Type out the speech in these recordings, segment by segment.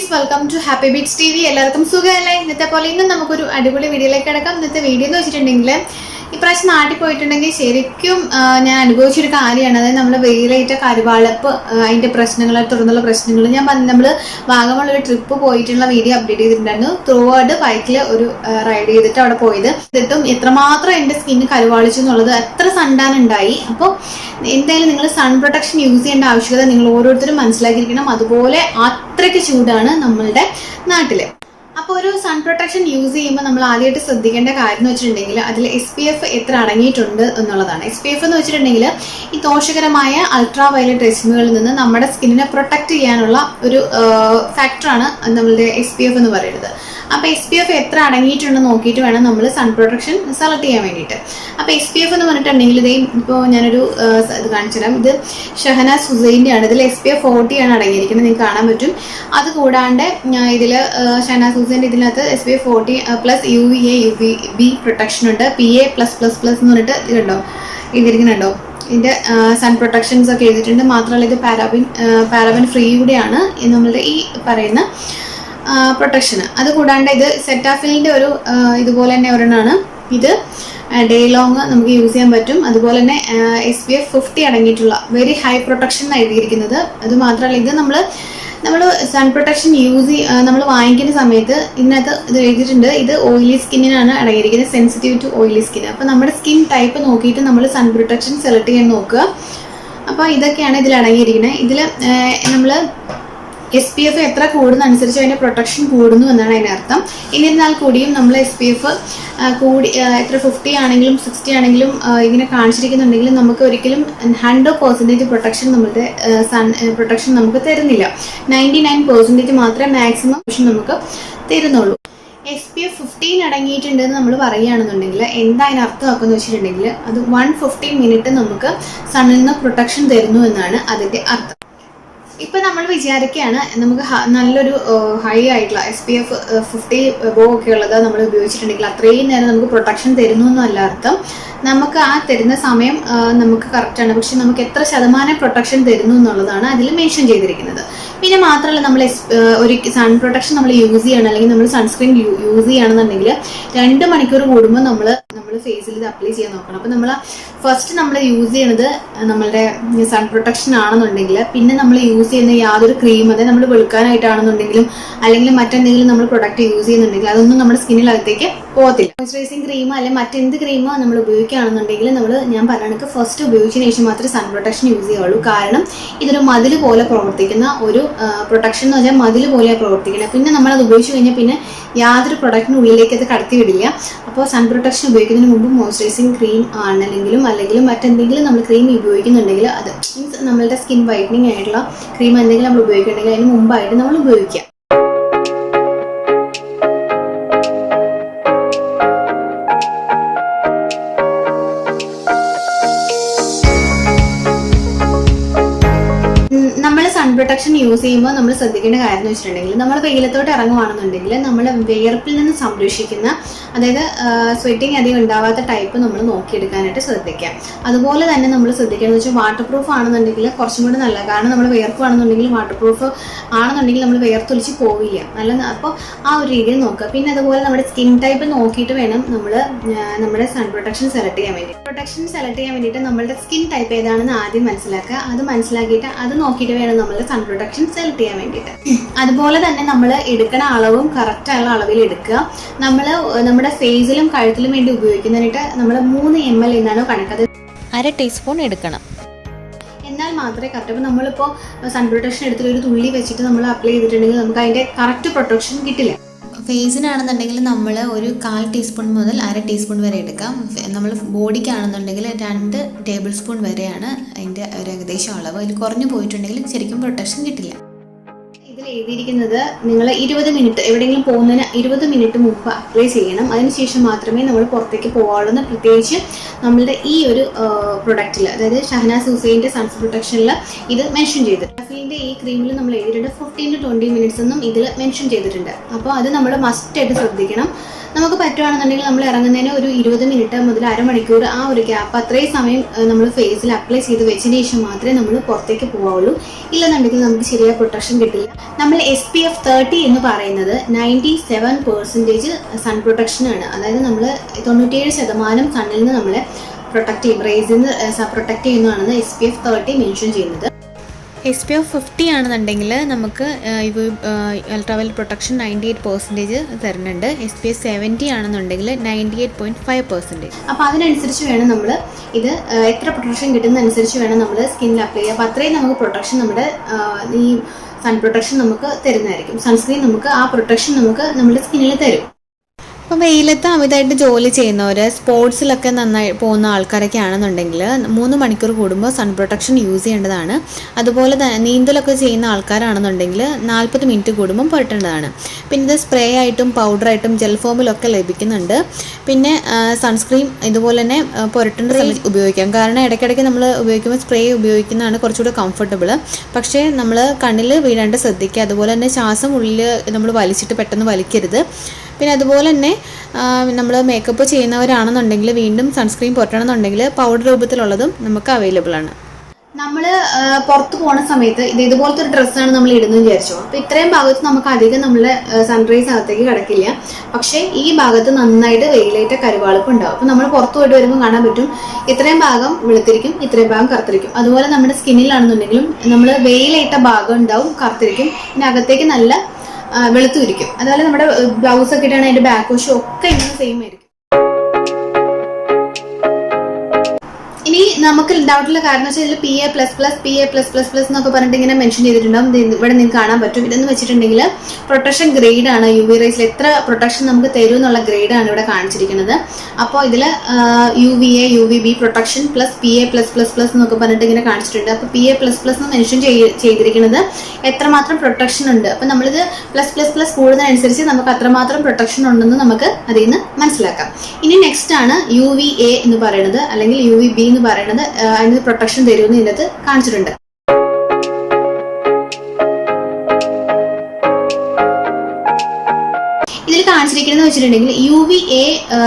Guys, welcome to happy beats TV. എല്ലാവർക്കും സുഖമല്ലേ? ഇന്നത്തെ പോലെ ഇന്നും നമുക്കൊരു അടിപൊളി വീഡിയോയിലേക്ക് കിടക്കാം. ഇന്നത്തെ വീഡിയോ എന്ന് വെച്ചിട്ടുണ്ടെങ്കിൽ ഇപ്രാവശ്യം നാട്ടിൽ പോയിട്ടുണ്ടെങ്കിൽ ശരിക്കും ഞാൻ അനുഭവിച്ചൊരു കാര്യമാണ്. അതായത് നമ്മൾ വെയിലേറ്റ കരുവാളപ്പ്, അതിൻ്റെ പ്രശ്നങ്ങൾ, തുടർന്നുള്ള പ്രശ്നങ്ങൾ ഞാൻ നമ്മൾ വാഗമൺ ട്രിപ്പ് പോയിട്ടുള്ള വീഡിയോ അപ്ഡേറ്റ് ചെയ്തിട്ടുണ്ടായിരുന്നു. ത്രൂ ഔട്ട് ബൈക്കിൽ ഒരു റൈഡ് ചെയ്തിട്ട് അവിടെ പോയത്. എന്നിട്ടും എത്രമാത്രം എൻ്റെ സ്കിന്ന് കരുവാളിച്ചു എന്നുള്ളത് എത്ര സൺടാൻ ഉണ്ടായി. അപ്പോൾ എന്തായാലും നിങ്ങൾ സൺ പ്രൊട്ടക്ഷൻ യൂസ് ചെയ്യേണ്ട ആവശ്യകത നിങ്ങൾ ഓരോരുത്തരും മനസ്സിലാക്കിയിരിക്കണം. അതുപോലെ അത്രയ്ക്ക് ചൂടാണ് നമ്മളുടെ നാട്ടിൽ. അപ്പോൾ ഒരു സൺ പ്രൊട്ടക്ഷൻ യൂസ് ചെയ്യുമ്പോൾ നമ്മൾ ആദ്യമായിട്ട് ശ്രദ്ധിക്കേണ്ട കാര്യം എന്ന് വെച്ചിട്ടുണ്ടെങ്കിൽ അതിൽ SPF എത്ര അടങ്ങിയിട്ടുണ്ട് എന്നുള്ളതാണ്. SPF എന്ന് വെച്ചിട്ടുണ്ടെങ്കിൽ ഈ ദോഷകരമായ അൾട്രാ വയലറ്റ് രശ്മികളിൽ നിന്ന് നമ്മുടെ സ്കിന്നിനെ പ്രൊട്ടക്റ്റ് ചെയ്യാനുള്ള ഒരു ഫാക്ടറാണ് നമ്മളുടെ SPF എന്ന് പറയുന്നത്. അപ്പോൾ SPF എത്ര അടങ്ങിയിട്ടുണ്ടെന്ന് നോക്കിയിട്ട് വേണം നമ്മൾ സൺ പ്രൊട്ടക്ഷൻ സെലക്ട് ചെയ്യാൻ വേണ്ടിയിട്ട്. അപ്പോൾ SPF എന്ന് പറഞ്ഞിട്ടുണ്ടെങ്കിൽ ഇതേ ഇപ്പോൾ ഞാനൊരു ഇത് കാണിച്ചു തരാം. ഇത് ഷഹനാസ് ഹുസൈൻ്റെ ആണ്. ഇതിൽ SPF 40 ആണ് അടങ്ങിയിരിക്കുന്നത്, നിങ്ങൾക്ക് കാണാൻ പറ്റും. അതുകൂടാണ്ട് ഇതിൽ ഷഹനാസ് ഹുസൈൻ്റെ ഇതിനകത്ത് SPF 40 plus UVA UVB protection ഉണ്ട്. PA+++ എന്ന് പറഞ്ഞിട്ട് ഇത് കണ്ടോ, ഇതിരിക്കുന്നുണ്ടോ, ഇതിൻ്റെ സൺ പ്രൊട്ടക്ഷൻസ് ഒക്കെ എഴുതിയിട്ടുണ്ട്. മാത്രമല്ല ഇത് പാരാബിൻ ഫ്രീ കൂടെയാണ് നമ്മളുടെ ഈ പറയുന്ന പ്രൊട്ടക്ഷന്. അതുകൂടാണ്ട് ഇത് സെറ്റാഫിലിൻ്റെ ഒരു ഇതുപോലെ തന്നെ ഒരെണ്ണമാണ്. ഇത് ഡേ ലോങ് നമുക്ക് യൂസ് ചെയ്യാൻ പറ്റും. അതുപോലെ തന്നെ SPF 50 അടങ്ങിയിട്ടുള്ള വെരി ഹൈ പ്രൊട്ടക്ഷൻ എന്നാണ് എഴുതിയിരിക്കുന്നത്. അതുമാത്രമല്ല ഇത് നമ്മൾ സൺ പ്രൊട്ടക്ഷൻ നമ്മൾ വാങ്ങിക്കുന്ന സമയത്ത് ഇതിനകത്ത് ഇത് എഴുതിയിട്ടുണ്ട്, ഇത് ഓയിലി സ്കിന്നിനാണ് അടങ്ങിയിരിക്കുന്നത്, സെൻസിറ്റീവ് ടു ഓയിലി സ്കിൻ. അപ്പോൾ നമ്മുടെ സ്കിൻ ടൈപ്പ് നോക്കിയിട്ട് നമ്മൾ സൺ പ്രൊട്ടക്ഷൻ സെലക്ട് ചെയ്യാൻ നോക്കുക. അപ്പോൾ ഇതൊക്കെയാണ് ഇതിൽ അടങ്ങിയിരിക്കുന്നത്. ഇതിൽ നമ്മൾ SPF എത്ര കൂടുന്നതനുസരിച്ച് അതിൻ്റെ പ്രൊട്ടക്ഷൻ കൂടുന്നു എന്നാണ് അതിനർത്ഥം. എന്നിരുന്നാൽ കൂടിയും നമ്മൾ SPF കൂടി എത്ര 50 ആണെങ്കിലും 60 ആണെങ്കിലും ഇങ്ങനെ കാണിച്ചിരിക്കുന്നുണ്ടെങ്കിലും നമുക്ക് ഒരിക്കലും 100% പ്രൊട്ടക്ഷൻ നമ്മളുടെ സൺ പ്രൊട്ടക്ഷൻ നമുക്ക് തരുന്നില്ല. 99% മാത്രമേ മാക്സിമം നമുക്ക് തരുന്നുള്ളൂ. SPF 15 അടങ്ങിയിട്ടുണ്ടെന്ന് നമ്മൾ പറയുകയാണെന്നുണ്ടെങ്കിൽ എന്താ അതിനർത്ഥമാക്കുമെന്ന് വെച്ചിട്ടുണ്ടെങ്കിൽ അത് 115 മിനിറ്റ് നമുക്ക് സണ്ണിൽ നിന്ന് പ്രൊട്ടക്ഷൻ തരുന്നു എന്നാണ് അതിൻ്റെ അർത്ഥം. ഇപ്പം നമ്മൾ വിചാരിക്കുകയാണ് നമുക്ക് നല്ലൊരു ഹൈ ആയിട്ടുള്ള SPF 50 ഒക്കെ ഉള്ളത് നമ്മൾ ഉപയോഗിച്ചിട്ടുണ്ടെങ്കിൽ അത്രയും നേരം നമുക്ക് പ്രൊട്ടക്ഷൻ തരുന്നു എന്നല്ല അർത്ഥം. നമുക്ക് ആ തരുന്ന സമയം നമുക്ക് കറക്റ്റാണ്, പക്ഷെ നമുക്ക് എത്ര ശതമാനം പ്രൊട്ടക്ഷൻ തരുന്നു എന്നുള്ളതാണ് അതിൽ മെൻഷൻ ചെയ്തിരിക്കുന്നത്. പിന്നെ മാത്രമല്ല നമ്മൾ ഒരു സൺ പ്രൊട്ടക്ഷൻ നമ്മൾ യൂസ് ചെയ്യണം, അല്ലെങ്കിൽ നമ്മൾ സൺസ്ക്രീൻ യൂസ് ചെയ്യുകയാണെന്നുണ്ടെങ്കിൽ 2 മണിക്കൂർ കൂടുമ്പോൾ നമ്മൾ ഫേസിൽ ഇത് അപ്ലൈ ചെയ്യാൻ നോക്കണം. അപ്പോൾ നമ്മൾ ഫസ്റ്റ് നമ്മൾ യൂസ് ചെയ്യുന്നത് നമ്മളുടെ സൺ പ്രൊട്ടക്ഷൻ ആണെന്നുണ്ടെങ്കിൽ പിന്നെ നമ്മൾ യൂസ് ചെയ്യുന്ന യാതൊരു ക്രീം, അതായത് നമ്മൾ വെളുക്കാനായിട്ടാണെന്നുണ്ടെങ്കിലും അല്ലെങ്കിൽ മറ്റെന്തെങ്കിലും നമ്മൾ പ്രൊഡക്റ്റ് യൂസ് ചെയ്യുന്നുണ്ടെങ്കിൽ അതൊന്നും നമ്മുടെ സ്കിന്നിനകത്തേക്ക് പോകത്തില്ല. മോയ്സ്ചറൈസിങ് ക്രീമോ അല്ലെങ്കിൽ മറ്റെന്ത് ക്രീമോ നമ്മൾ ഉപയോഗിക്കുകയാണെന്നുണ്ടെങ്കിൽ ഞാൻ പറയുകയാണെങ്കിൽ ഫസ്റ്റ് ഉപയോഗിച്ചതിന് ശേഷം മാത്രമേ സൺ പ്രൊട്ടക്ഷൻ യൂസ് ചെയ്യുള്ളൂ. കാരണം ഇതൊരു മതിൽ പോലെ പ്രവർത്തിക്കുന്ന ഒരു പ്രൊട്ടക്ഷൻ എന്ന് വെച്ചാൽ മതിൽ പോലെയാണ് പ്രവർത്തിക്കുന്നത്. പിന്നെ നമ്മളത് ഉപയോഗിച്ച് കഴിഞ്ഞാൽ പിന്നെ യാതൊരു പ്രൊഡക്റ്റിനും ഉള്ളിലേക്ക് അത് കടത്തി വിടില്ല. അപ്പോൾ സൺ പ്രൊട്ടക്ഷൻ ഉപയോഗിക്കുന്നതിന് മുമ്പ് മോയ്സ്ചറൈസിങ് ക്രീം ആണെങ്കിലും അല്ലെങ്കിൽ മറ്റെന്തെങ്കിലും നമ്മൾ ക്രീം ഉപയോഗിക്കുന്നുണ്ടെങ്കിൽ അത് മീൻസ് നമ്മളുടെ സ്കിൻ വൈറ്റനിങ് ആയിട്ടുള്ള ക്രീം എന്തെങ്കിലും നമ്മൾ ഉപയോഗിക്കുന്നുണ്ടെങ്കിൽ അതിന് മുമ്പായിട്ട് നമ്മൾ ഉപയോഗിക്കുക. സൺ പ്രൊട്ടക്ഷൻ യൂസ് ചെയ്യുമ്പോൾ നമ്മൾ ശ്രദ്ധിക്കേണ്ട കാര്യം എന്ന് വെച്ചിട്ടുണ്ടെങ്കിൽ നമ്മൾ വെയിലത്തോട്ട് ഇറങ്ങുവാണെന്നുണ്ടെങ്കിൽ നമ്മൾ വിയർപ്പിൽ നിന്ന് സംരക്ഷിക്കുന്ന, അതായത് സ്വെറ്റിങ് അധികം ഉണ്ടാവാത്ത ടൈപ്പ് നമ്മൾ നോക്കിയെടുക്കാനായിട്ട് ശ്രദ്ധിക്കാം. അതുപോലെ തന്നെ നമ്മൾ ശ്രദ്ധിക്കുകയെന്ന് വെച്ചാൽ വാട്ടർ പ്രൂഫ് ആണെന്നുണ്ടെങ്കിൽ കുറച്ചും കൂടി നല്ല, കാരണം നമ്മൾ വിയർപ്പാണെന്നുണ്ടെങ്കിൽ വാട്ടർ പ്രൂഫ് ആണെന്നുണ്ടെങ്കിൽ നമ്മൾ വിയർത്തൊലിച്ച് പോവില്ല നല്ല. അപ്പോൾ ആ ഒരു രീതിയിൽ നോക്കുക. പിന്നെ അതുപോലെ നമ്മുടെ സ്കിൻ ടൈപ്പ് നോക്കിയിട്ട് വേണം നമ്മൾ നമ്മുടെ സൺ പ്രൊട്ടക്ഷൻ സെലക്ട് ചെയ്യാൻ വേണ്ടി. പ്രൊട്ടക്ഷൻ സെലക്ട് ചെയ്യാൻ വേണ്ടിയിട്ട് നമ്മളുടെ സ്കിൻ ടൈപ്പ് ഏതാണെന്ന് ആദ്യം മനസ്സിലാക്കുക. അത് മനസ്സിലാക്കിയിട്ട് അത് നോക്കിയിട്ട് വേണം നമ്മൾ സൺ പ്രൊട്ടക്ഷൻ സെലക്ട് ചെയ്യാൻ വേണ്ടിയിട്ട്. അതുപോലെ തന്നെ നമ്മൾ എടുക്കുന്ന അളവും കറക്റ്റായുള്ള അളവിൽ എടുക്കുക. നമ്മുടെ ഫേസിലും കഴുത്തിലും വേണ്ടി ഉപയോഗിക്കുന്നതിനായിട്ട് നമ്മൾ 3 ml എന്നാണോ കണക്കത് 1/2 ടീസ്പൂൺ എടുക്കണം. എന്നാൽ മാത്രമേ കറക്റ്റ്. അപ്പോൾ നമ്മളിപ്പോൾ സൺ പ്രൊട്ടക്ഷൻ എടുത്തിട്ട് ഒരു തുള്ളി വെച്ചിട്ട് നമ്മൾ അപ്ലൈ ചെയ്തിട്ടുണ്ടെങ്കിൽ നമുക്ക് അതിൻ്റെ കറക്റ്റ് പ്രൊട്ടക്ഷൻ കിട്ടില്ല. ഫേസിനാണെന്നുണ്ടെങ്കിൽ നമ്മൾ ഒരു 1/4 ടീസ്പൂൺ മുതൽ 1/2 ടീസ്പൂൺ വരെ എടുക്കാം. നമ്മൾ ബോഡിക്കാണെന്നുണ്ടെങ്കിൽ 2 ടേബിൾ സ്പൂൺ വരെയാണ് അതിൻ്റെ ഒരു ഏകദേശം അളവ്. അതിൽ കുറഞ്ഞു പോയിട്ടുണ്ടെങ്കിൽ ശരിക്കും പ്രൊട്ടക്ഷൻ കിട്ടില്ല. ഇതിൽ എഴുതിയിരിക്കുന്നത് നിങ്ങൾ 20 മിനിറ്റ് എവിടെയെങ്കിലും പോകുന്നതിന് 20 മിനിറ്റ് മുമ്പ് അപ്ലൈ ചെയ്യണം. അതിനുശേഷം മാത്രമേ നമ്മൾ പുറത്തേക്ക് പോകാവുള്ളൂ. പ്രത്യേകിച്ച് നമ്മളുടെ ഈ ഒരു പ്രൊഡക്റ്റിൽ, അതായത് ഷഹനാസ് ഹുസൈൻ്റെ സൺ പ്രൊട്ടക്ഷനിൽ ഇത് മെൻഷൻ ചെയ്തിട്ടുണ്ട്. ഷഫീലിൻ്റെ ഈ ക്രീമിൽ നമ്മൾ എഴുതിയിട്ടുണ്ട് 15 to 20 മിനിറ്റ്സ് എന്നും ഇതിൽ മെൻഷൻ ചെയ്തിട്ടുണ്ട്. അപ്പോൾ അത് നമ്മൾ മസ്റ്റായിട്ട് ശ്രദ്ധിക്കണം. നമുക്ക് പറ്റുവാണെന്നുണ്ടെങ്കിൽ നമ്മൾ ഇറങ്ങുന്നതിന് ഒരു 20 മിനിറ്റ് മുതൽ അരമണിക്കൂർ ആ ഒരു ഗ്യാപ്പ് അത്രയും സമയം നമ്മൾ ഫേസിൽ അപ്ലൈ ചെയ്ത് വെച്ചതിന് ശേഷം മാത്രമേ നമ്മൾ പുറത്തേക്ക് പോവുള്ളൂ. ഇല്ലെന്നുണ്ടെങ്കിൽ നമുക്ക് ശരിയായ പ്രൊട്ടക്ഷൻ കിട്ടില്ല. നമ്മൾ SPF 30 എന്ന് പറയുന്നത് 97% സൺ പ്രൊട്ടക്ഷനാണ്. അതായത് നമ്മൾ 97% സണ്ണിൽ നിന്ന് നമ്മളെ പ്രൊട്ടക്ട് ചെയ്യും, റേസിൽ നിന്ന് പ്രൊട്ടക്ട് ചെയ്യുന്നതാണെന്ന് SPF 30 മെൻഷൻ ചെയ്യുന്നത്. SPF 50 ആണെന്നുണ്ടെങ്കിൽ നമുക്ക് അൾട്രാവയലറ്റ് പ്രൊട്ടക്ഷൻ 98% തരുന്നുണ്ട്. SPF 70 ആണെന്നുണ്ടെങ്കിൽ 98.5%. അപ്പോൾ അതിനനുസരിച്ച് വേണം നമ്മൾ ഇത് എത്ര പ്രൊട്ടക്ഷൻ കിട്ടുന്നതനുസരിച്ച് വേണം നമ്മൾ സ്കിന്നിൽ അപ്ലൈ ചെയ്യുക. അപ്പോൾ അത്രയും നമുക്ക് പ്രൊട്ടക്ഷൻ നമ്മുടെ ഈ സൺ പ്രൊട്ടക്ഷൻ നമുക്ക് തരുന്നതായിരിക്കും. സൺസ്ക്രീൻ നമുക്ക് ആ പ്രൊട്ടക്ഷൻ നമുക്ക് നമ്മുടെ സ്കിന്നിൽ തരും. അപ്പോൾ വെയിലത്ത് അമിതമായിട്ട് ജോലി ചെയ്യുന്നവർ, സ്പോർട്സിലൊക്കെ നന്നായി പോകുന്ന ആൾക്കാരൊക്കെ ആണെന്നുണ്ടെങ്കിൽ 3 മണിക്കൂർ കൂടുമ്പോൾ സൺ പ്രൊട്ടക്ഷൻ യൂസ് ചെയ്യേണ്ടതാണ്. അതുപോലെ തന്നെ നീന്തലൊക്കെ ചെയ്യുന്ന ആൾക്കാരാണെന്നുണ്ടെങ്കിൽ 40 മിനിറ്റ് കൂടുമ്പോൾ പുരട്ടേണ്ടതാണ്. പിന്നെ ഇത് സ്പ്രേ ആയിട്ടും പൗഡറായിട്ടും ജെൽ ഫോമിലൊക്കെ ലഭിക്കുന്നുണ്ട്. പിന്നെ സൺസ്ക്രീൻ ഇതുപോലെ തന്നെ പുരട്ടേണ്ട സമയത്ത് ഉപയോഗിക്കാം. കാരണം ഇടയ്ക്കിടയ്ക്ക് നമ്മൾ ഉപയോഗിക്കുമ്പോൾ സ്പ്രേ ഉപയോഗിക്കുന്നതാണ് കുറച്ചുകൂടി കംഫർട്ടബിൾ. പക്ഷേ നമ്മൾ കണ്ണിൽ വീഴാണ്ട് ശ്രദ്ധിക്കുക. അതുപോലെ തന്നെ ശ്വാസം ഉള്ളിൽ നമ്മൾ വലിച്ചിട്ട് പെട്ടെന്ന് വലിക്കരുത്. പിന്നെ അതുപോലെ തന്നെ നമ്മൾ മേക്കപ്പ് ചെയ്യുന്നവരാണെന്നുണ്ടെങ്കിൽ വീണ്ടും സൺസ്ക്രീൻ പുരട്ടണമെന്നുണ്ടെങ്കിൽ പൗഡർ രൂപത്തിലുള്ളതും നമുക്ക് അവൈലബിൾ ആണ്. നമ്മൾ പുറത്ത് പോകുന്ന സമയത്ത് ഇതുപോലത്തെ ഒരു ഡ്രസ്സാണ് നമ്മൾ ഇടുന്നത് വിചാരിച്ചോ. അപ്പോൾ ഇത്രയും ഭാഗത്ത് നമുക്ക് അധികം നമ്മളെ സൺറൈസ് അകത്തേക്ക് കിടക്കില്ല. പക്ഷേ ഈ ഭാഗത്ത് നന്നായിട്ട് വെയിലേറ്റ കരുവാളിപ്പ് ഉണ്ടാവും. അപ്പോൾ നമ്മൾ പുറത്ത് പോയിട്ട് വരുമ്പോൾ കാണാൻ പറ്റും ഇത്രയും ഭാഗം വെളുത്തിരിക്കും, ഇത്രയും ഭാഗം കറുത്തിരിക്കും. അതുപോലെ നമ്മുടെ സ്കിന്നിലാണെന്നുണ്ടെങ്കിലും നമ്മൾ വെയിലേറ്റ ഭാഗം ഉണ്ടാവും, കറുത്തിരിക്കും. പിന്നെ അകത്തേക്ക് നല്ല വെളുത്തുരിക്കും. അതുപോലെ നമ്മുടെ ബ്ലൗസ് ഒക്കെ ഇട്ടാണ് അതിന്റെ ബാക്ക് വശം ഒക്കെ ഇങ്ങനെ സെയിം ആയിരിക്കും. ഇനി നമുക്ക് ഡൗട്ടുള്ള കാരണം വെച്ചാൽ ഇതിൽ PA++, എന്നൊക്കെ പറഞ്ഞിട്ട് ഇങ്ങനെ മെൻഷൻ ചെയ്തിട്ടുണ്ടാവും. ഇവിടെ നിങ്ങൾക്ക് കാണാൻ പറ്റും. ഇതെന്ന് വെച്ചിട്ടുണ്ടെങ്കിൽ പ്രൊട്ടക്ഷൻ ഗ്രേഡ് ആണ്. UV റേസിൽ എത്ര പ്രൊട്ടക്ഷൻ നമുക്ക് തരും എന്നുള്ള ഗ്രേഡാണ് ഇവിടെ കാണിച്ചിരിക്കുന്നത്. അപ്പോൾ ഇതിൽ UVA, UVB protection plus PA++, എന്നൊക്കെ പറഞ്ഞിട്ട് ഇങ്ങനെ കാണിച്ചിട്ടുണ്ട്. അപ്പോൾ PA++ എന്ന് മെൻഷൻ ചെയ്തിരിക്കുന്നത് എത്രമാത്രം പ്രൊട്ടക്ഷൻ ഉണ്ട്. അപ്പോൾ നമ്മളിത് +++ കൂടുന്നതനുസരിച്ച് നമുക്ക് അത്രമാത്രം പ്രൊട്ടക്ഷൻ ഉണ്ടെന്ന് നമുക്ക് അതിൽ നിന്ന് മനസ്സിലാക്കാം. ഇനി നെക്സ്റ്റ് ആണ് UVA എന്ന് പറയുന്നത്, അല്ലെങ്കിൽ UVB എന്ന് പറയുന്നത്. അതിന് പ്രൊട്ടക്ഷൻ തരുമെന്ന് ഇതിനകത്ത് കാണിച്ചിട്ടുണ്ട്. ഇതിൽ കാണിച്ചിരിക്കുന്നത് വെച്ചിട്ടുണ്ടെങ്കിൽ UVA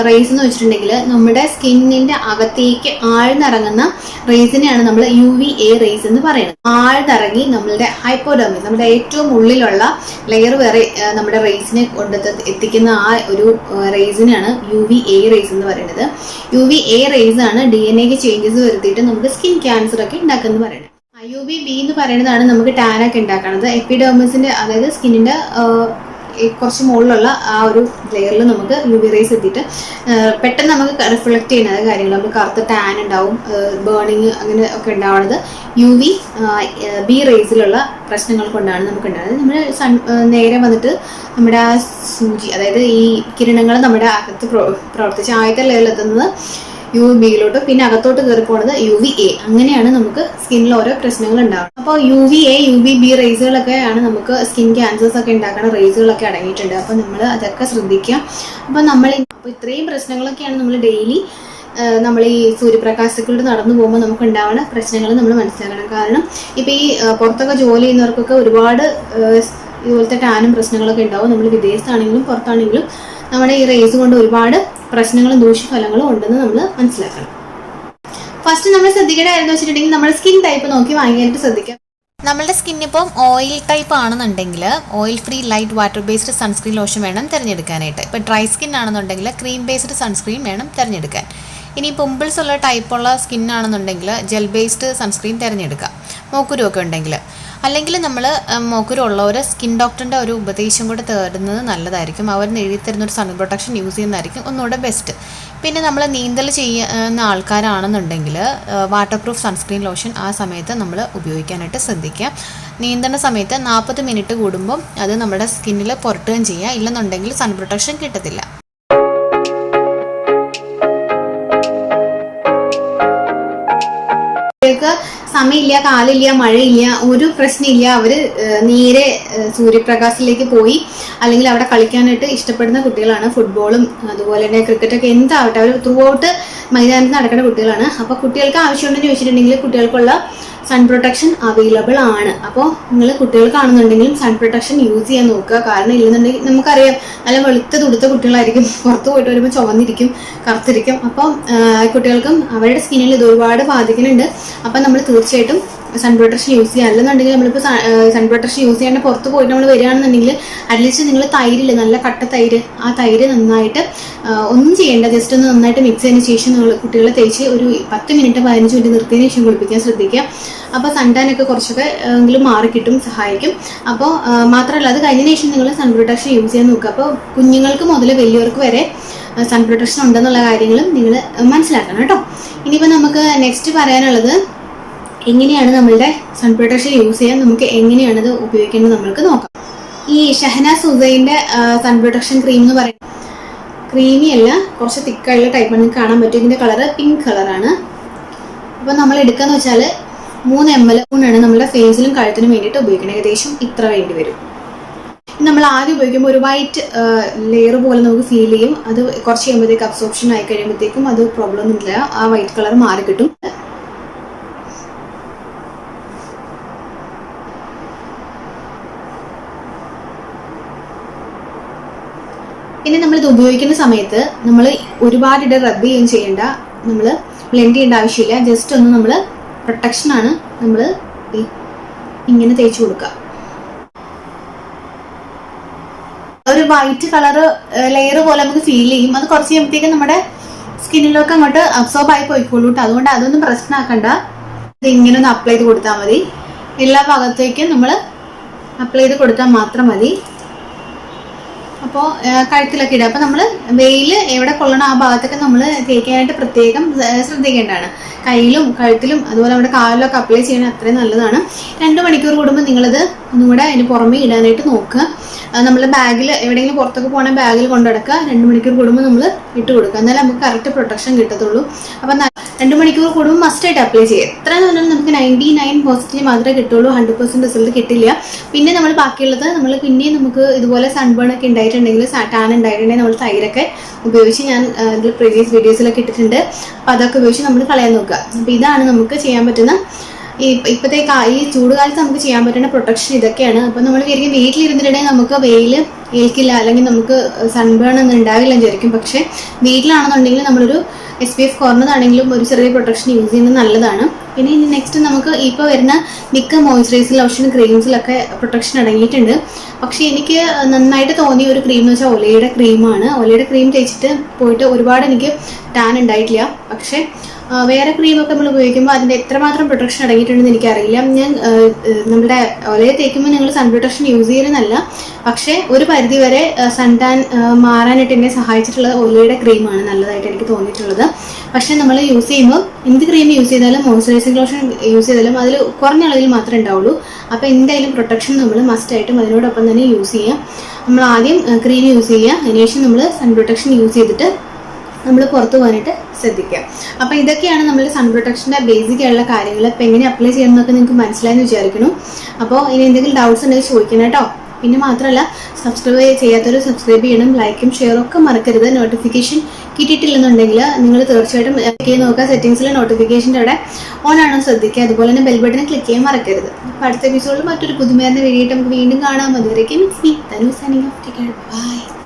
റേസ് എന്ന് വെച്ചിട്ടുണ്ടെങ്കിൽ നമ്മുടെ സ്കിന്നിന്റെ അകത്തേക്ക് ആഴ്ന്നിറങ്ങുന്ന റേസിനെയാണ് നമ്മൾ UVA റേസ് എന്ന് പറയുന്നത്. ആഴ്ന്നിറങ്ങി നമ്മളുടെ ഹൈപ്പോഡെർമിസ്, നമ്മുടെ ഏറ്റവും ഉള്ളിലുള്ള ലെയർ വരെ നമ്മുടെ റേസിനെ കൊണ്ട് എത്തിക്കുന്ന ആ ഒരു റേസിനെയാണ് UVA റേസ് എന്ന് പറയുന്നത്. UVA റേസ് ആണ് DNA ചേഞ്ചസ് വരുത്തിയിട്ട് നമുക്ക് സ്കിൻ ക്യാൻസർ ഒക്കെ ഉണ്ടാക്കുന്നത് പറയുന്നത്. UVB എന്ന് പറയുന്നതാണ് നമുക്ക് ടാൻ ഒക്കെ ഉണ്ടാക്കുന്നത്. എപ്പിഡെർമിസിന്റെ, അതായത് സ്കിന്നിന്റെ കുറച്ച് മുകളിലുള്ള ആ ഒരു ലെയറിൽ നമുക്ക് UV റേസ് എത്തിയിട്ട് പെട്ടെന്ന് നമുക്ക് റിഫ്ലക്ട് ചെയ്യുന്ന കാര്യങ്ങൾ, നമുക്ക് കറുത്ത ടാൻ ഉണ്ടാവും, ബേണിങ് അങ്ങനെ ഒക്കെ ഉണ്ടാവുന്നത് UVB റേസിലുള്ള പ്രശ്നങ്ങൾ കൊണ്ടാണ് നമുക്ക് ഉണ്ടാകുന്നത്. നമ്മൾ നേരെ വന്നിട്ട് നമ്മുടെ ആ സൂചി, അതായത് ഈ കിരണങ്ങൾ നമ്മുടെ അകത്ത് പ്രവർത്തിച്ച് ആദ്യത്തെ ലെയറിലെത്തുന്നത് UVBയിലോട്ട്, പിന്നെ അകത്തോട്ട് കയറി പോകുന്നത് UVA. അങ്ങനെയാണ് നമുക്ക് സ്കിന്നിൽ ഓരോ പ്രശ്നങ്ങൾ ഉണ്ടാവുന്നത്. അപ്പോൾ UVA, UVB റേസുകളൊക്കെ ആണ് നമുക്ക് സ്കിൻ ക്യാൻസേഴ്സ് ഒക്കെ ഉണ്ടാക്കുന്ന റേസുകളൊക്കെ അടങ്ങിയിട്ടുണ്ട്. അപ്പോൾ നമ്മൾ അതൊക്കെ ശ്രദ്ധിക്കുക. അപ്പോൾ ഇത്രയും പ്രശ്നങ്ങളൊക്കെയാണ് നമ്മൾ ഡെയിലി നമ്മൾ ഈ സൂര്യപ്രകാശത്തിലൂടെ നടന്നു പോകുമ്പോൾ നമുക്ക് ഉണ്ടാവുന്ന പ്രശ്നങ്ങൾ നമ്മൾ മനസ്സിലാക്കണം. കാരണം ഇപ്പോൾ ഈ പുറത്തൊക്കെ ജോലി ചെയ്യുന്നവർക്കൊക്കെ ഒരുപാട് ഇതുപോലത്തെ ടാനും പ്രശ്നങ്ങളൊക്കെ ഉണ്ടാവും. നമ്മൾ വിദേശത്താണെങ്കിലും പുറത്താണെങ്കിലും നമ്മുടെ ഈ റേസ് കൊണ്ട് ഒരുപാട് പ്രശ്നങ്ങളും ദൂഷ്യഫലങ്ങളും ഉണ്ടെന്ന് നമ്മൾ മനസ്സിലാക്കണം. ഫസ്റ്റ് നമ്മൾ ശ്രദ്ധിക്കേണ്ട കാര്യം എന്ന് വെച്ചിട്ടുണ്ടെങ്കിൽ നമ്മുടെ സ്കിൻ ടൈപ്പ് നോക്കി വാങ്ങിക്കാനായിട്ട് ശ്രദ്ധിക്കാം. നമ്മളുടെ സ്കിന്നിപ്പം ഓയിൽ ടൈപ്പ് ആണെന്നുണ്ടെങ്കിൽ oil free light water based sunscreen lotion വേണം തിരഞ്ഞെടുക്കാനായിട്ട്. ഇപ്പോൾ ഡ്രൈ സ്കിൻ ആണെന്നുണ്ടെങ്കിൽ ക്രീം ബേസ്ഡ് സൺസ്ക്രീൻ വേണം തിരഞ്ഞെടുക്കാൻ. ഇനി പിമ്പിൾസ് ഉള്ള ടൈപ്പുള്ള സ്കിൻ ആണെന്നുണ്ടെങ്കിൽ ജെൽ ബേസ്ഡ് സൺസ്ക്രീൻ തിരഞ്ഞെടുക്കാം, മോക്കുരുവൊക്കെ ഉണ്ടെങ്കിൽ. അല്ലെങ്കിൽ നമ്മൾ മോക്കുരുള്ളവർ സ്കിൻ ഡോക്ടറിൻ്റെ ഒരു ഉപദേശം കൂടെ തേടുന്നത് നല്ലതായിരിക്കും. അവർ എഴുതി തരുന്നൊരു സൺ പ്രൊട്ടക്ഷൻ യൂസ് ചെയ്യുന്നതായിരിക്കും ഒന്നുകൂടെ ബെസ്റ്റ്. പിന്നെ നമ്മൾ നീന്തൽ ചെയ്യുന്ന ആൾക്കാരാണെന്നുണ്ടെങ്കിൽ വാട്ടർ പ്രൂഫ് സൺസ്ക്രീൻ ലോഷൻ ആ സമയത്ത് നമ്മൾ ഉപയോഗിക്കാനായിട്ട് ശ്രദ്ധിക്കുക. നീന്തുന്ന സമയത്ത് 40 മിനിറ്റ് കൂടുമ്പം അത് നമ്മുടെ സ്കിന്നിൽ പുരട്ടുകയും ചെയ്യുക. ഇല്ലെന്നുണ്ടെങ്കിൽ സൺ പ്രൊട്ടക്ഷൻ കിട്ടത്തില്ല. സമയമില്ല, കാലില്ല, മഴയില്ല, ഒരു പ്രശ്നമില്ല, അവർ നേരെ സൂര്യപ്രകാശത്തിലേക്ക് പോയി അല്ലെങ്കിൽ അവിടെ കളിക്കാനായിട്ട് ഇഷ്ടപ്പെടുന്ന കുട്ടികളാണ്. ഫുട്ബോളും അതുപോലെ തന്നെ ക്രിക്കറ്റൊക്കെ എന്താവട്ടെ, അവർ ത്രൂ ഔട്ട് മൈതാനത്ത് നടക്കുന്ന കുട്ടികളാണ്. അപ്പോൾ കുട്ടികൾക്ക് ആവശ്യമുണ്ടെന്ന് ചോദിച്ചിട്ടുണ്ടെങ്കിൽ കുട്ടികൾക്കുള്ള സൺ പ്രൊട്ടക്ഷൻ അവൈലബിൾ ആണ്. അപ്പോൾ നിങ്ങൾ കുട്ടികൾ കാണുന്നുണ്ടെങ്കിലും സൺ പ്രൊട്ടക്ഷൻ യൂസ് ചെയ്യാൻ നോക്കുക. കാരണം ഇല്ലെന്നുണ്ടെങ്കിൽ നമുക്കറിയാം നല്ല വെളുത്ത തുടുത്ത കുട്ടികളായിരിക്കും, പുറത്ത് പോയിട്ട് വരുമ്പോൾ ചുവന്നിരിക്കും, കറുത്തിരിക്കും. അപ്പം കുട്ടികൾക്കും അവരുടെ സ്കിന്നിൽ ഇത് ഒരുപാട് ബാധിക്കുന്നുണ്ട്. അപ്പം നമ്മൾ തീർച്ചയായിട്ടും സൺ പ്രൊട്ടക്ഷൻ യൂസ് ചെയ്യുക. അല്ലെന്നുണ്ടെങ്കിൽ നമ്മളിപ്പോൾ സൺ പ്രൊട്ടക്ഷൻ യൂസ് ചെയ്യാണ്ട് പുറത്ത് പോയിട്ട് നമ്മൾ വരികയാണെന്നുണ്ടെങ്കിൽ അറ്റ്ലീസ്റ്റ് നിങ്ങൾ തൈരില്ല, നല്ല കട്ട തൈര്, ആ തൈര് നന്നായിട്ട് ഒന്നും ചെയ്യേണ്ട, ജസ്റ്റ് ഒന്ന് നന്നായിട്ട് മിക്സ് ചെയ്തതിന് ശേഷം നിങ്ങൾ കുട്ടികളെ തേച്ച് ഒരു 10 മിനിറ്റ് 15 മിനിറ്റ് നിർത്തിയതിന് ശേഷം കുളിപ്പിക്കാൻ ശ്രദ്ധിക്കുക. അപ്പോൾ സൺടാനൊക്കെ കുറച്ചൊക്കെ എങ്കിലും മാറിക്കിട്ടും, സഹായിക്കും. അപ്പോൾ മാത്രമല്ല അത് കഴിഞ്ഞതിന് ശേഷം നിങ്ങൾ സൺ പ്രൊട്ടക്ഷൻ യൂസ് ചെയ്യാൻ നോക്കുക. അപ്പോൾ കുഞ്ഞുങ്ങൾക്ക് മുതൽ വലിയവർക്ക് വരെ സൺ പ്രൊട്ടക്ഷൻ ഉണ്ടെന്നുള്ള കാര്യങ്ങളും നിങ്ങൾ മനസ്സിലാക്കണം കേട്ടോ. ഇനിയിപ്പോൾ നമുക്ക് നെക്സ്റ്റ് പറയാനുള്ളത് എങ്ങനെയാണ് നമ്മളുടെ സൺ പ്രൊട്ടക്ഷൻ യൂസ് ചെയ്യാൻ, നമുക്ക് എങ്ങനെയാണത് ഉപയോഗിക്കേണ്ടത് നമ്മൾക്ക് നോക്കാം. ഈ ഷഹനാസ് സുസൈൻ്റെ സൺ പ്രൊട്ടക്ഷൻ ക്രീം എന്ന് പറയുന്നത് ക്രീമി അല്ല, കുറച്ച് തിക്കായുള്ള ടൈപ്പാണ്. നിങ്ങൾക്ക് കാണാൻ പറ്റും. ഇതിൻ്റെ കളറ് പിങ്ക് കളറാണ്. അപ്പോൾ നമ്മൾ എടുക്കുകയെന്ന് വെച്ചാൽ 3 ml ആണ് നമ്മുടെ ഫേസിലും കഴുത്തിനും വേണ്ടിയിട്ട് ഉപയോഗിക്കുന്നത്. ഏകദേശം ഇത്ര വേണ്ടി വരും. നമ്മൾ ആദ്യം ഉപയോഗിക്കുമ്പോൾ ഒരു വൈറ്റ് ലെയർ പോലെ നമുക്ക് ഫീൽ ചെയ്യും. അത് കുറച്ച് കഴിയുമ്പോഴത്തേക്ക് അബ്സോർപ്ഷൻ ആയി കഴിയുമ്പോഴത്തേക്കും അത് പ്രോബ്ലം ഒന്നുമില്ല, ആ വൈറ്റ് കളർ മാറി കിട്ടും. ഇനി നമ്മളിത് ഉപയോഗിക്കുന്ന സമയത്ത് നമ്മൾ ഒരുപാട് റബ്ബ് ചെയ്യുകയും ചെയ്യേണ്ട, നമ്മൾ ബ്ലെൻഡ് ചെയ്യേണ്ട ആവശ്യമില്ല. ജസ്റ്റ് ഒന്ന് നമ്മൾ പ്രൊട്ടക്ഷനാണ് നമ്മൾ ഇങ്ങനെ തേച്ച് കൊടുക്കുക. ഒരു വൈറ്റ് കളറ് ലെയർ പോലെ നമുക്ക് ഫീൽ ചെയ്യും. അത് കുറച്ച് കഴിയുമ്പോഴത്തേക്കും നമ്മുടെ സ്കിന്നിലൊക്കെ അങ്ങോട്ട് അബ്സോർബ് ആയി പോയിക്കോളൂ കേട്ടോ. അതുകൊണ്ട് അതൊന്നും പ്രശ്നമാക്കണ്ട. ഇത് ഇങ്ങനെ ഒന്ന് അപ്ലൈ ചെയ്ത് കൊടുത്താൽ മതി. എല്ലാ ഭാഗത്തേക്കും നമ്മൾ അപ്ലൈ ചെയ്ത് കൊടുത്താൽ മാത്രം മതി. അപ്പോൾ കഴുത്തിലൊക്കെ ഇടുക. അപ്പോൾ നമ്മൾ വെയിൽ എവിടെ കൊള്ളണം ആ ഭാഗത്തൊക്കെ നമ്മൾ തേക്കാനായിട്ട് പ്രത്യേകം ശ്രദ്ധിക്കേണ്ടതാണ്. കയ്യിലും കഴുത്തിലും അതുപോലെ നമ്മുടെ കാലിലൊക്കെ അപ്ലൈ ചെയ്യാൻ അത്രയും നല്ലതാണ്. 2 മണിക്കൂർ കൂടുമ്പോൾ നിങ്ങളത് ഒന്നും കൂടെ അതിന് പുറമെ ഇടാനായിട്ട് നോക്കുക. നമ്മൾ ബാഗിൽ എവിടെയെങ്കിലും പുറത്തൊക്കെ പോകണ ബാഗിൽ കൊണ്ടുനടക്കുക. 2 മണിക്കൂർ കൂടുമ്പോൾ നമ്മൾ ഇട്ട് കൊടുക്കുക. എന്നാലും നമുക്ക് കറക്റ്റ് പ്രൊട്ടക്ഷൻ കിട്ടത്തുള്ളൂ. അപ്പം 2 മണിക്കൂർ കൂടുമ്പോൾ മസ്റ്റായിട്ട് അപ്ലൈ ചെയ്യുക. എത്ര എന്ന് പറഞ്ഞാൽ നമുക്ക് 99% മാത്രമേ കിട്ടുള്ളൂ, 100% റിസൾട്ട് കിട്ടില്ല. പിന്നെ നമ്മൾ ബാക്കിയുള്ളത് നമ്മൾ പിന്നെയും നമുക്ക് ഇതുപോലെ സൺബേൺ ഒക്കെ ഉണ്ടായിട്ടുണ്ടെങ്കിൽ, ടാൻ ഉണ്ടായിട്ടുണ്ടെങ്കിൽ നമ്മൾ തൈരൊക്കെ ഉപയോഗിച്ച് ഞാൻ ഇതിൽ പ്രീവിയസ് വീഡിയോസിലൊക്കെ ഇട്ടിട്ടുണ്ട്. അപ്പോൾ അതൊക്കെ ഉപയോഗിച്ച് നമ്മൾ കളയാൻ നോക്കുക. അപ്പോൾ ഇതാണ് നമുക്ക് ചെയ്യാൻ പറ്റുന്ന ഇപ്പോഴത്തെ ഈ ചൂടുകാലത്ത് നമുക്ക് ചെയ്യാൻ പറ്റുന്ന പ്രൊട്ടക്ഷൻ ഇതൊക്കെയാണ്. അപ്പോൾ നമ്മൾ വിചാരിക്കും വീട്ടിലിരുന്നിട്ടുണ്ടെങ്കിൽ നമുക്ക് വെയിൽ ഏൽക്കില്ല, അല്ലെങ്കിൽ നമുക്ക് സൺബേൺ ഒന്നും ഉണ്ടാവില്ല വിചാരിക്കും. പക്ഷേ വീട്ടിലാണെന്നുണ്ടെങ്കിൽ നമ്മളൊരു SPF കുറഞ്ഞതാണെങ്കിലും ഒരു ചെറിയ പ്രൊട്ടക്ഷൻ യൂസ് ചെയ്യുന്നത് നല്ലതാണ്. പിന്നെ ഇനി നെക്സ്റ്റ് നമുക്ക് ഇപ്പോൾ വരുന്ന മിക്ക മോയ്സ്ചറൈസർ ലോഷൻ ക്രീംസിലൊക്കെ പ്രൊട്ടക്ഷൻ അടങ്ങിയിട്ടുണ്ട്. പക്ഷേ എനിക്ക് നന്നായിട്ട് തോന്നിയ ഒരു ക്രീം എന്ന് വെച്ചാൽ ഒലയുടെ ക്രീമാണ്. ഒലയുടെ ക്രീം തേച്ചിട്ട് പോയിട്ട് ഒരുപാട് എനിക്ക് ടാൻ ഉണ്ടായിട്ടില്ല. പക്ഷേ വേറെ ക്രീമൊക്കെ നമ്മൾ ഉപയോഗിക്കുമ്പോൾ അതിൻ്റെ എത്രമാത്രം പ്രൊട്ടക്ഷൻ അടങ്ങിയിട്ടുണ്ടെന്ന് എനിക്കറിയില്ല. ഞാൻ നമ്മുടെ ഒലയെ തേക്കുമ്പോൾ നിങ്ങൾ സൺ പ്രൊട്ടക്ഷൻ യൂസ് ചെയ്യുന്നതല്ല, പക്ഷേ ഒരു പരിധി വരെ സൺ ടാൻ മാറാനായിട്ട് എന്നെ സഹായിച്ചിട്ടുള്ളത് ഒലയുടെ ക്രീമാണ് നല്ലതായിട്ട് എനിക്ക് തോന്നിയിട്ടുള്ളത്. പക്ഷേ നമ്മൾ യൂസ് ചെയ്യുമ്പോൾ എന്ത് ക്രീം യൂസ് ചെയ്താലും മോയ്സ്ചറൈസിംഗ് ലോഷൻ യൂസ് ചെയ്താലും അതിൽ കുറഞ്ഞ അളവിൽ മാത്രമേ ഉണ്ടാവുള്ളൂ. അപ്പോൾ എന്തായാലും പ്രൊട്ടക്ഷൻ നമ്മൾ മസ്റ്റായിട്ടും അതിനോടൊപ്പം തന്നെ യൂസ് ചെയ്യാം. നമ്മൾ ആദ്യം ക്രീം യൂസ് ചെയ്യുക, അതിനുശേഷം നമ്മൾ സൺ പ്രൊട്ടക്ഷൻ യൂസ് ചെയ്തിട്ട് നമ്മൾ പുറത്ത് പോകാനായിട്ട് ശ്രദ്ധിക്കുക. അപ്പോൾ ഇതൊക്കെയാണ് നമ്മൾ സൺ പ്രൊട്ടക്ഷൻ്റെ ബേസിക് ആയിട്ടുള്ള കാര്യങ്ങൾ. അപ്പോൾ എങ്ങനെ അപ്ലൈ ചെയ്യുന്നതൊക്കെ നിങ്ങൾക്ക് മനസ്സിലായെന്ന് വിചാരിക്കുന്നു. അപ്പോൾ ഇനി എന്തെങ്കിലും ഡൗട്ട്സ് ഉണ്ടെങ്കിൽ ചോദിക്കണം കേട്ടോ. പിന്നെ മാത്രമല്ല സബ്സ്ക്രൈബ് ചെയ്യാത്തവർ സബ്സ്ക്രൈബ് ചെയ്യണം, ലൈക്കും ഷെയറും ഒക്കെ മറക്കരുത്. നോട്ടിഫിക്കേഷൻ കിട്ടിയിട്ടില്ലെന്നുണ്ടെങ്കിൽ നിങ്ങൾ തീർച്ചയായിട്ടും നോക്കുക, സെറ്റിംഗ്സിൽ നോട്ടിഫിക്കേഷൻ്റെ അവിടെ ഓൺ ആണോ ശ്രദ്ധിക്കുക. അതുപോലെ തന്നെ ബെൽ ബട്ടൺ ക്ലിക്ക് ചെയ്യാൻ മറക്കരുത്. അപ്പോൾ അടുത്ത എപ്പിസോഡിൽ മറ്റൊരു പുതുമയാർന്ന വീഡിയോ നമുക്ക് വീണ്ടും കാണാം. അതുവരേക്കും me Tanu signing off. Take care. By.